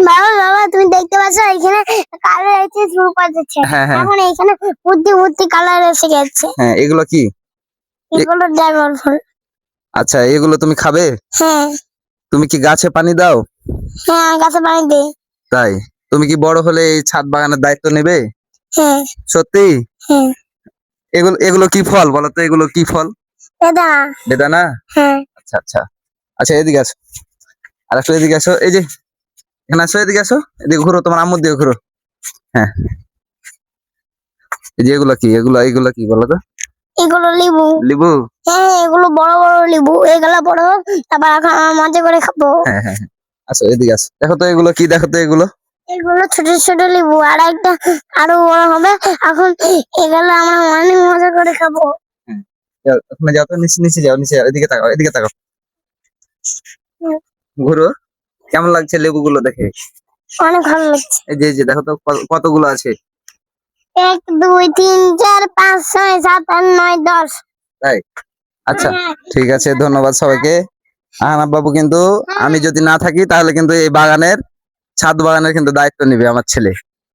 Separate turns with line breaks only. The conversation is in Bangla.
বাবা বাবা তুমি দেখতে পাচ্ছ এখানে কালার এসে শুরু করে দিচ্ছে।
হ্যাঁ হ্যাঁ
এখন এখানে বুদ্ধি বুদ্ধি কালার এসে গেছে।
হ্যাঁ, এগুলো কি?
এগুলো ড্রাগন ফল।
আচ্ছা, এগুলো তুমি খাবে?
হ্যাঁ
তুমি কি গাছে পানি দাও?
হ্যাঁ, গাছে পানি দিই।
তাই? তুমি কি বড় হলে এই ছাদ বাগানের দায়িত্ব নেবে?
হ্যাঁ
সত্যি?
হ্যাঁ।
এগুলো এগুলো কি ফল বলো তো? এগুলো কি ফল?
বেদানা।
বেদানা?
হ্যাঁ।
আচ্ছা আচ্ছা আচ্ছা, এদিকে আসো। আর একটু এদিকে আসো। এই যে এখানে আসো, এদিকে আসো। এদিকে ঘুরো, তোমার আম্মুর দিকে ঘুরো। হ্যাঁ, এই যে এগুলো কি? এগুলো কি বলো তো?
এগুলো লেবু।
লেবু?
হ্যাঁ, এগুলো বড় বড় লেবু। এগুলো বড় হোক, তারপর এখন মজা করে খাবো।
হ্যাঁ হ্যাঁ হ্যাঁ। আসো এদিকে আসো, দেখো তো এগুলো কি, দেখো তো এগুলো।
এগুলো ছোট ছোট লেবু, আর একটা আরো বড় হবে। এখন এগুলো আমরা অনেক মজা করে খাবো।
হ্যাঁ, যাও, ওখানে যাও তো, নিচে নিচে যাও, নিচে যাও। এদিকে তাকাও, এদিকে তাকাও। ঘুরো। কেমন লাগছে লেবুগুলো দেখে?
অনেক ভালো লাগছে।
এই যে দেখো তো কতগুলো আছে।
1 2 3 4 5 6 7 8 9 10।
তাই? আচ্ছা, ঠিক আছে, ধন্যবাদ সবাইকে। আহনাব বাবু কিন্তু, আমি যদি না থাকি তাহলে কিন্তু এই বাগানের, ছাদ বাগানের কিন্তু দায়িত্ব নিবে আমার ছেলে।